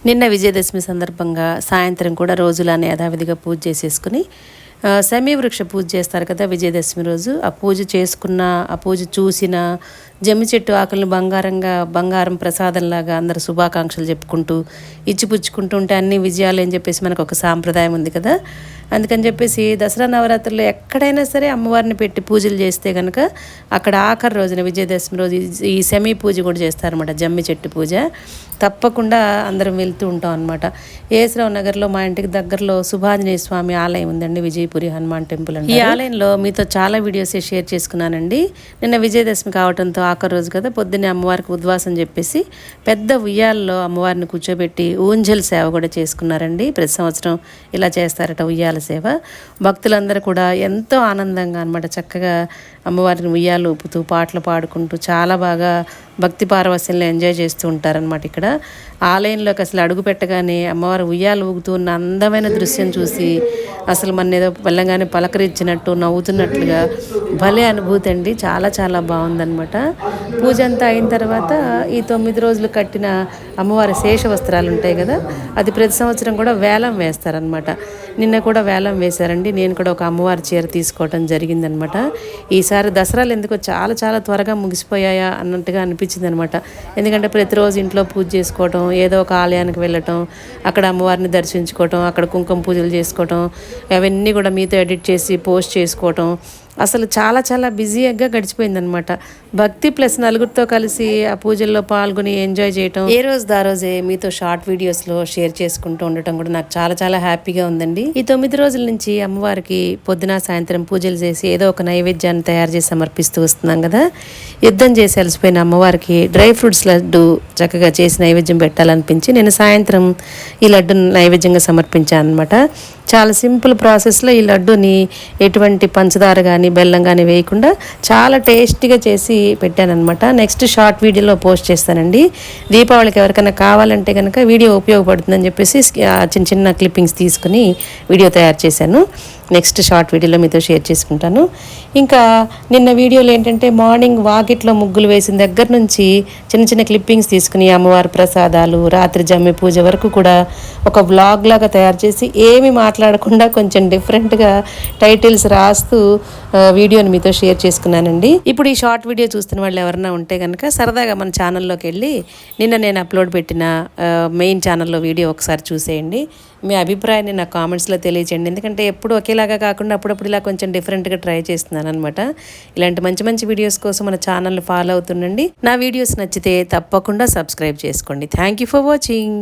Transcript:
నిన్న విజయదశమి సందర్భంగా సాయంత్రం కూడా రోజులానే యథావిధిగా పూజ చేసేసుకుని శమీ వృక్ష పూజ చేస్తారు కదా విజయదశమి రోజు. ఆ పూజ చేసుకున్న, ఆ పూజ చూసిన, జమ్మి చెట్టు ఆకులను బంగారం ప్రసాదంలాగా అందరు శుభాకాంక్షలు చెప్పుకుంటూ ఇచ్చిపుచ్చుకుంటూ ఉంటే అన్ని విజయాలు అని చెప్పేసి మనకు ఒక సాంప్రదాయం ఉంది కదా. అందుకని చెప్పేసి దసరా నవరాత్రుల్లో ఎక్కడైనా సరే అమ్మవారిని పెట్టి పూజలు చేస్తే కనుక అక్కడ ఆఖరి రోజున విజయదశమి రోజు ఈ శమీ పూజ కూడా చేస్తారన్నమాట, జమ్మి చెట్టు పూజ. తప్పకుండా అందరం వెళ్తూ ఉంటాం అనమాట. ఏసరావు నగర్లో మా ఇంటికి దగ్గరలో సుభాంజనేయ స్వామి ఆలయం ఉందండి, విజయపురి హనుమాన్ టెంపుల్ అంటే. ఈ ఆలయంలో మీతో చాలా వీడియోస్ షేర్ చేసుకున్నానండి. నిన్న విజయదశమి కావడంతో ఆఖరి రోజు కదా, పొద్దున్నే అమ్మవారికి ఉద్వాసం చెప్పేసి పెద్ద ఉయ్యాలలో అమ్మవారిని కూర్చోబెట్టి ఊంజల్ సేవ కూడా చేసుకున్నారండి. ప్రతి సంవత్సరం ఇలా చేస్తారట ఉయ్యాల సేవ. భక్తులందరూ కూడా ఎంతో ఆనందంగా అనమాట, చక్కగా అమ్మవారిని ఉయ్యాలు ఊపుతూ పాటలు పాడుకుంటూ చాలా బాగా భక్తి పారవస్యంలో ఎంజాయ్ చేస్తూ ఉంటారనమాట. ఇక్కడ ఆలయంలోకి అసలు అడుగు పెట్టగానే అమ్మవారు ఉయ్యాలు ఊగుతూ ఉన్న అందమైన దృశ్యం చూసి అసలు మన ఏదో వెళ్ళగానే పలకరించినట్టు నవ్వుతున్నట్లుగా భలే అనుభూతి అండి. చాలా చాలా బాగుందనమాట. పూజ అంతా అయిన తర్వాత ఈ 9 రోజులు కట్టిన అమ్మవారి శేష వస్త్రాలు ఉంటాయి కదా, అది ప్రతి సంవత్సరం కూడా వేలం వేస్తారనమాట. నిన్న కూడా వేలం వేశారండి. నేను కూడా ఒక అమ్మవారి చీర తీసుకోవడం జరిగిందనమాట. ఈసారి దసరాలు ఎందుకో చాలా చాలా త్వరగా ముగిసిపోయాయా అన్నట్టుగా అనిపించింది అనమాట. ఎందుకంటే ప్రతిరోజు ఇంట్లో పూజ చేసుకోవటం, ఏదో ఒక ఆలయానికి వెళ్ళటం, అక్కడ అమ్మవారిని దర్శించుకోవటం, అక్కడ కుంకుమ పూజలు చేసుకోవటం, అవన్నీ కూడా మీతో ఎడిట్ చేసి పోస్ట్ చేసుకోవటం, అసలు చాలా చాలా బిజీగా గడిచిపోయిందనమాట. భక్తి ప్లస్ నలుగురితో కలిసి ఆ పూజల్లో పాల్గొని ఎంజాయ్ చేయటం, ఏ రోజు దా రోజే మీతో షార్ట్ వీడియోస్లో షేర్ చేసుకుంటూ ఉండటం కూడా నాకు చాలా చాలా హ్యాపీగా ఉందండి. ఈ 9 రోజుల నుంచి అమ్మవారికి పొద్దున సాయంత్రం పూజలు చేసి ఏదో ఒక నైవేద్యాన్ని తయారు చేసి సమర్పిస్తూ వస్తున్నాం కదా. యుద్ధం చేసి అలసిపోయిన అమ్మవారికి డ్రై ఫ్రూట్స్ లడ్డు చక్కగా చేసి నైవేద్యం పెట్టాలనిపించి నేను సాయంత్రం ఈ లడ్డును నైవేద్యంగా సమర్పించాను అనమాట. చాలా సింపుల్ ప్రాసెస్లో ఈ లడ్డూని ఎటువంటి పంచదార కానీ బెల్లం కానీ వేయకుండా చాలా టేస్టీగా చేసి పెట్టానమాట. నెక్స్ట్ షార్ట్ వీడియోలో పోస్ట్ చేస్తానండి. దీపావళికి ఎవరికైనా కావాలంటే కనుక వీడియో ఉపయోగపడుతుందని చెప్పేసి చిన్న చిన్న క్లిప్పింగ్స్ తీసుకుని వీడియో తయారు చేశాను. నెక్స్ట్ షార్ట్ వీడియోలో మీతో షేర్ చేసుకుంటాను. ఇంకా నిన్న వీడియోలో ఏంటంటే మార్నింగ్ వాకిట్లో ముగ్గులు వేసిన దగ్గర నుంచి చిన్న చిన్న క్లిప్పింగ్స్ తీసుకుని అమ్మవారి ప్రసాదాలు, రాత్రి జమ్మి పూజ వరకు కూడా ఒక వ్లాగ్ లాగా తయారు చేసి ఏమి మాట్లాడకుండా కొంచెం డిఫరెంట్గా టైటిల్స్ రాస్తూ వీడియోని మీతో షేర్ చేసుకున్నానండి. ఇప్పుడు ఈ షార్ట్ వీడియో చూస్తున్న వాళ్ళు ఎవరైనా ఉంటే కనుక సరదాగా మన ఛానల్లోకి వెళ్ళి నిన్న నేను అప్లోడ్ పెట్టిన మెయిన్ ఛానల్లో వీడియో ఒకసారి చూసేయండి. మీ అభిప్రాయాన్ని నా కామెంట్స్లో తెలియజేయండి. ఎందుకంటే ఎప్పుడు ఒకేలాగా కాకుండా అప్పుడప్పుడు ఇలా కొంచెం డిఫరెంట్గా ట్రై చేస్తున్నాను అనమాట. ఇలాంటి మంచి మంచి వీడియోస్ కోసం మన ఛానల్ని ఫాలో అవుతుండండి. నా వీడియోస్ నచ్చితే తప్పకుండా సబ్స్క్రైబ్ చేసుకోండి. Thank you for watching.